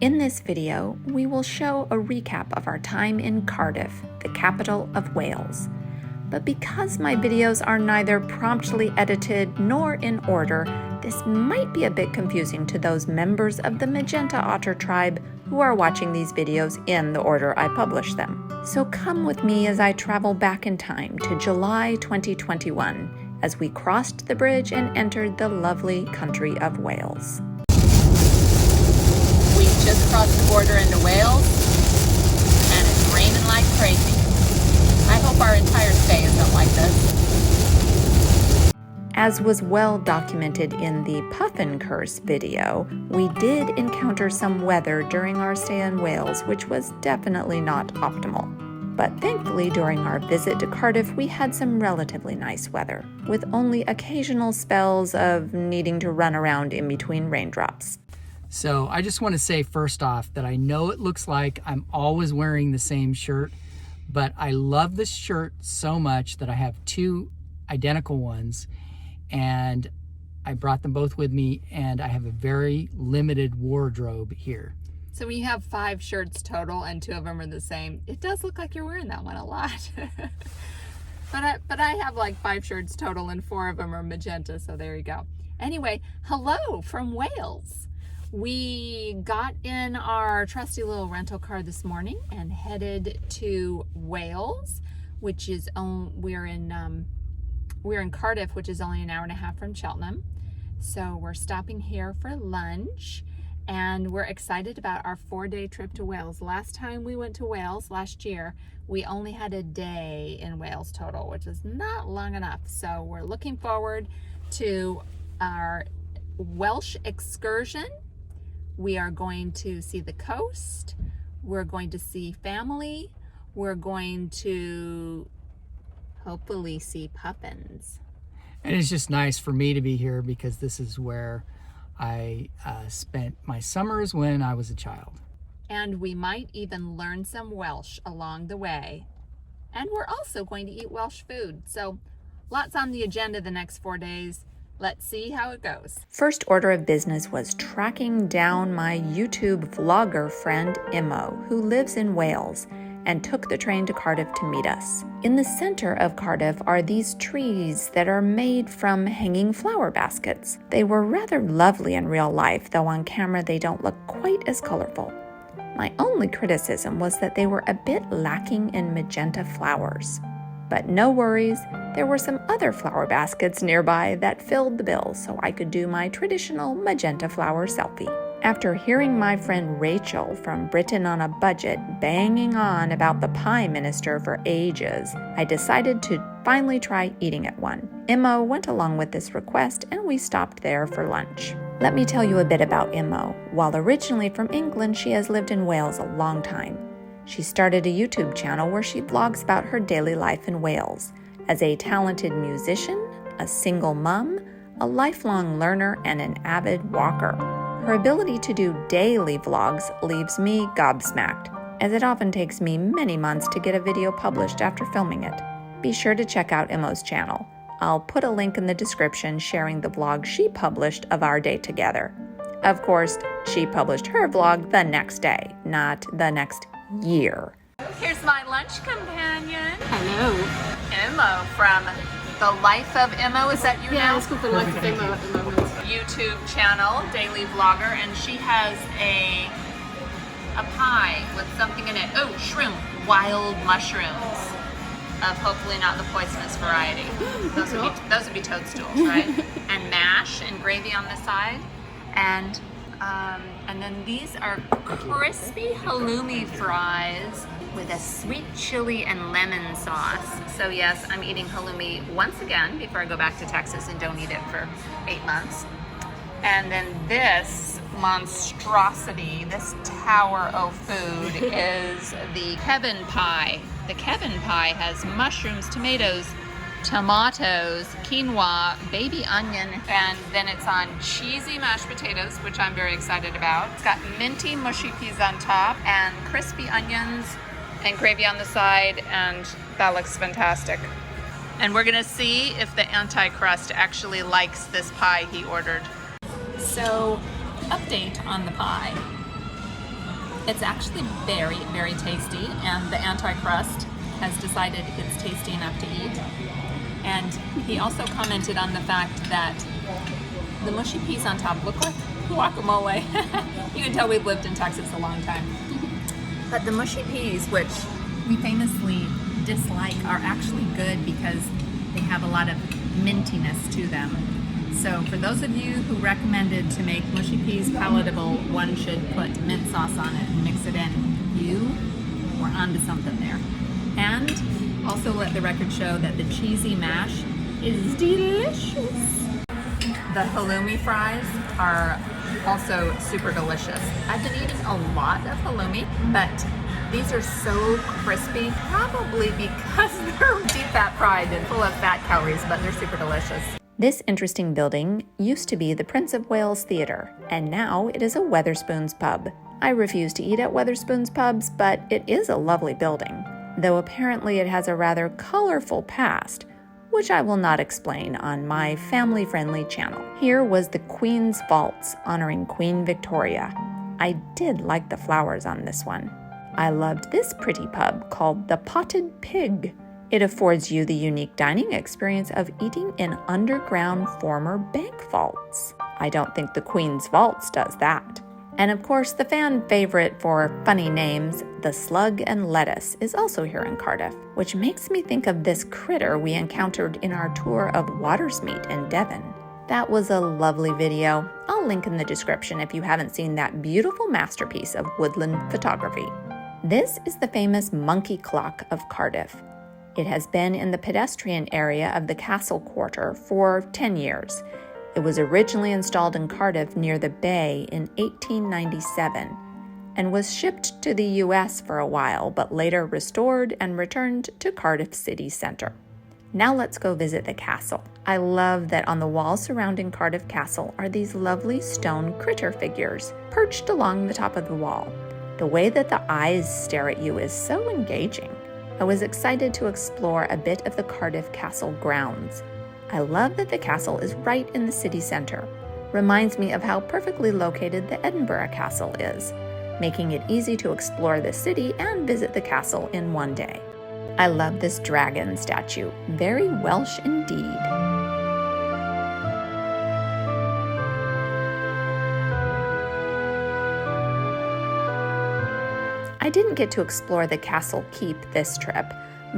In this video, we will show a recap of our time in Cardiff, the capital of Wales. But because my videos are neither promptly edited nor in order, this might be a bit confusing to those members of the magenta otter tribe who are watching these videos in the order I publish them. So come with me as I travel back in time to July 2021 as we crossed the bridge and entered the lovely country of Wales. We just crossed the border into Wales and it's raining like crazy. I hope our entire stay isn't like this. As was well documented in the Puffin Curse video, we did encounter some weather during our stay in Wales, which was definitely not optimal. But thankfully, during our visit to Cardiff, we had some relatively nice weather, with only occasional spells of needing to run around in between raindrops. So I just want to say first off that I know it looks like I'm always wearing the same shirt, but I love this shirt so much that I have two identical ones, and I brought them both with me, and I have a very limited wardrobe here. So we have 5 shirts total and 2 of them are the same. It does look like you're wearing that one a lot. but I have like 5 shirts total and 4 of them are magenta, so there you go. Anyway, hello from Wales. We got in our trusty little rental car this morning and headed to Wales, which is we're in Cardiff, which is only an hour and a half from Cheltenham. So we're stopping here for lunch, and we're excited about our 4-day trip to Wales. Last time we went to Wales last year, we only had a day in Wales total, which is not long enough. So we're looking forward to our Welsh excursion. We are going to see the coast. We're going to see family. We're going to hopefully see puffins. And it's just nice for me to be here because this is where I spent my summers when I was a child. And we might even learn some Welsh along the way. And we're also going to eat Welsh food. So lots on the agenda the next 4 days. Let's see how it goes. First order of business was tracking down my YouTube vlogger friend Imo, who lives in Wales, and took the train to Cardiff to meet us. In the center of Cardiff are these trees that are made from hanging flower baskets. They were rather lovely in real life, though on camera they don't look quite as colorful. My only criticism was that they were a bit lacking in magenta flowers. But no worries, there were some other flower baskets nearby that filled the bill so I could do my traditional magenta flower selfie. After hearing my friend Rachel from Britain on a Budget banging on about the pie minister for ages, I decided to finally try eating at one. Imo went along with this request and we stopped there for lunch. Let me tell you a bit about Imo. While originally from England, she has lived in Wales a long time. She started a YouTube channel where she vlogs about her daily life in Wales. As a talented musician, a single mom, a lifelong learner, and an avid walker. Her ability to do daily vlogs leaves me gobsmacked, as it often takes me many months to get a video published after filming it. Be sure to check out Imo's channel. I'll put a link in the description sharing the vlog she published of our day together. Of course, she published her vlog the next day, not the next year. Here's my lunch companion. Hello. Imo from The Life of Imo. Is that you now? Yeah, it's called The Life of Imo at the moment. YouTube channel, daily vlogger, and she has a pie with something in it. Oh, shrimp, wild mushrooms of hopefully not the poisonous variety. Those would be toadstools, right? And mash and gravy on the side, and then these are crispy halloumi fries with a sweet chili and lemon sauce. So yes, I'm eating halloumi once again before I go back to Texas and don't eat it for 8 months. And then this monstrosity, this tower of food is the Kevin pie. The Kevin pie has mushrooms, tomatoes, quinoa, baby onion, and then it's on cheesy mashed potatoes, which I'm very excited about. It's got minty mushy peas on top and crispy onions and gravy on the side, and that looks fantastic. And we're gonna see if the Antichrist actually likes this pie he ordered. So, update on the pie. It's actually very, very tasty, and the anti-crust has decided it's tasty enough to eat. And he also commented on the fact that the mushy peas on top look like guacamole. You can tell we've lived in Texas a long time. But the mushy peas, which we famously dislike, are actually good because they have a lot of mintiness to them. So for those of you who recommended to make mushy peas palatable, one should put mint sauce on it and mix it in. You were onto something there. And also let the record show that the cheesy mash is delicious. The halloumi fries are also super delicious. I've been eating a lot of halloumi, but these are so crispy, probably because they're deep fat fried and full of fat calories, but they're super delicious. This interesting building used to be the Prince of Wales Theatre, and now it is a Wetherspoons pub. I refuse to eat at Wetherspoons pubs, but it is a lovely building, though apparently it has a rather colorful past, which I will not explain on my family-friendly channel. Here was the Queen's Vaults, honoring Queen Victoria. I did like the flowers on this one. I loved this pretty pub called the Potted Pig. It affords you the unique dining experience of eating in underground former bank vaults. I don't think the Queen's Vaults does that. And of course, the fan favorite for funny names, the Slug and Lettuce, is also here in Cardiff, which makes me think of this critter we encountered in our tour of Watersmeet in Devon. That was a lovely video. I'll link in the description if you haven't seen that beautiful masterpiece of woodland photography. This is the famous Monkey Clock of Cardiff. It has been in the pedestrian area of the Castle Quarter for 10 years. It was originally installed in Cardiff near the bay in 1897 and was shipped to the US for a while, but later restored and returned to Cardiff city center. Now let's go visit the castle. I love that on the wall surrounding Cardiff Castle are these lovely stone critter figures perched along the top of the wall. The way that the eyes stare at you is so engaging. I was excited to explore a bit of the Cardiff Castle grounds. I love that the castle is right in the city center. Reminds me of how perfectly located the Edinburgh Castle is, making it easy to explore the city and visit the castle in one day. I love this dragon statue, very Welsh indeed. I didn't get to explore the castle keep this trip,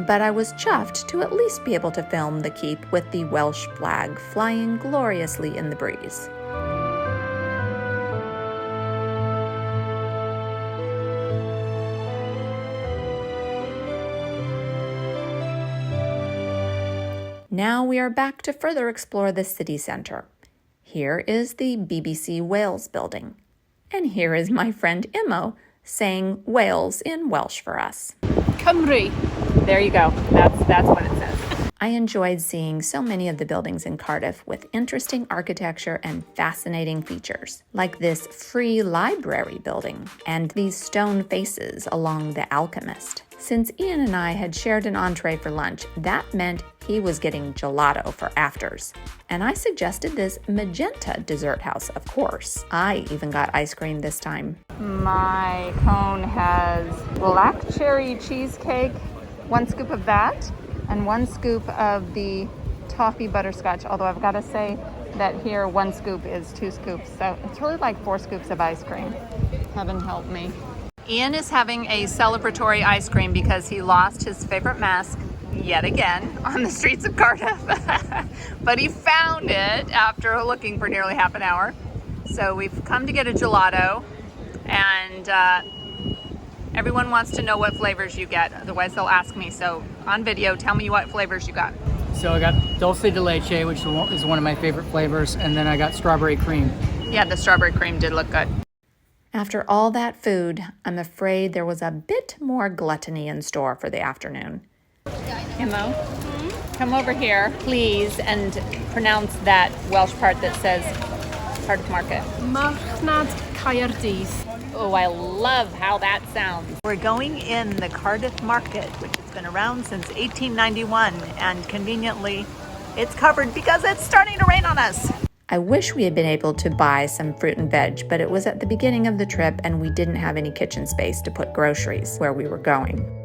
but I was chuffed to at least be able to film the keep with the Welsh flag flying gloriously in the breeze. Now we are back to further explore the city centre. Here is the BBC Wales building. And here is my friend Imo saying Wales in Welsh for us. Cymru. There you go. That's what it says. I enjoyed seeing so many of the buildings in Cardiff with interesting architecture and fascinating features, like this free library building and these stone faces along the Alchemist. Since Ian and I had shared an entree for lunch, that meant he was getting gelato for afters. And I suggested this magenta dessert house, of course. I even got ice cream this time. My cone has black cherry cheesecake, 1 scoop of that, and 1 scoop of the toffee butterscotch, although I've got to say that here 1 scoop is 2 scoops, so it's really like 4 scoops of ice cream. Heaven help me. Ian is having a celebratory ice cream because he lost his favorite mask yet again on the streets of Cardiff. But he found it after looking for nearly half an hour. So we've come to get a gelato, and everyone wants to know what flavors you get, otherwise they'll ask me. So on video, tell me what flavors you got. So I got dulce de leche, which is one of my favorite flavors, and then I got strawberry cream. Yeah, the strawberry cream did look good. After all that food, I'm afraid there was a bit more gluttony in store for the afternoon. Imo, come over here, please, and pronounce that Welsh part that says Cardiff Market. Marchnad Caerdydd. Oh, I love how that sounds. We're going in the Cardiff Market, which has been around since 1891, and conveniently, it's covered because it's starting to rain on us. I wish we had been able to buy some fruit and veg, but it was at the beginning of the trip and we didn't have any kitchen space to put groceries where we were going.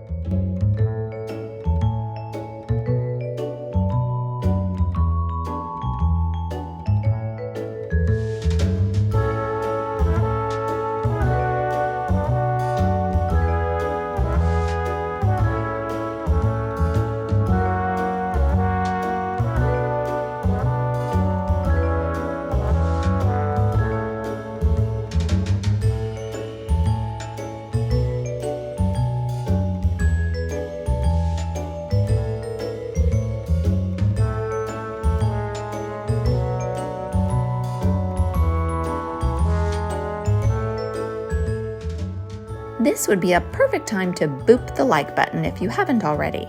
This would be a perfect time to boop the like button if you haven't already,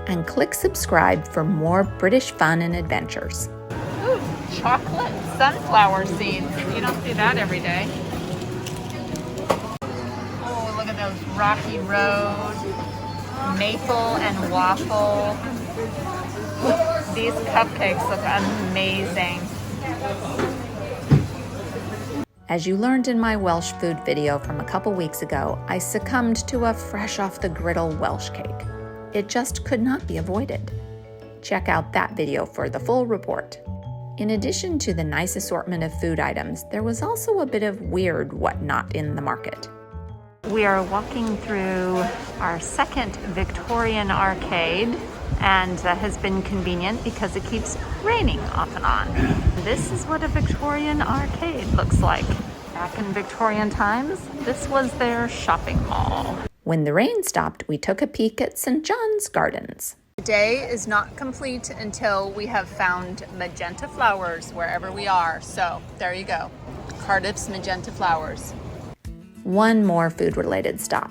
and click subscribe for more British fun and adventures. Ooh, chocolate sunflower seeds. You don't see that every day. Oh, look at those rocky road, maple and waffle. These cupcakes look amazing. As you learned in my Welsh food video from a couple weeks ago, I succumbed to a fresh off the griddle Welsh cake. It just could not be avoided. Check out that video for the full report. In addition to the nice assortment of food items, there was also a bit of weird whatnot in the market. We are walking through our second Victorian arcade, and that has been convenient because it keeps raining off and on. This is what a Victorian arcade looks like. Back in Victorian times, this was their shopping mall. When the rain stopped, we took a peek at St. John's Gardens. The day is not complete until we have found magenta flowers wherever we are. So there you go, Cardiff's magenta flowers. One more food-related stop.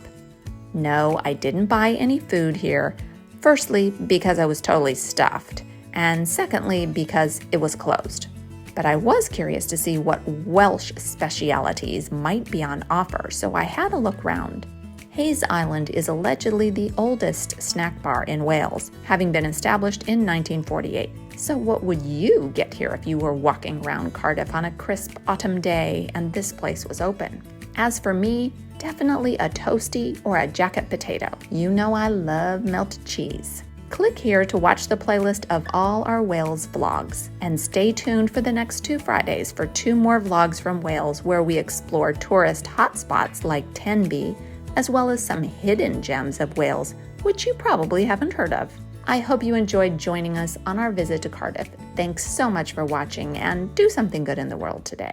No, I didn't buy any food here. Firstly, because I was totally stuffed, and secondly, because it was closed. But I was curious to see what Welsh specialities might be on offer, so I had a look round. Hayes Island is allegedly the oldest snack bar in Wales, having been established in 1948. So what would you get here if you were walking around Cardiff on a crisp autumn day and this place was open? As for me, definitely a toasty or a jacket potato. You know I love melted cheese. Click here to watch the playlist of all our Wales vlogs, and stay tuned for the next 2 Fridays for 2 more vlogs from Wales where we explore tourist hotspots like Tenby, as well as some hidden gems of Wales which you probably haven't heard of. I hope you enjoyed joining us on our visit to Cardiff. Thanks so much for watching, and do something good in the world today.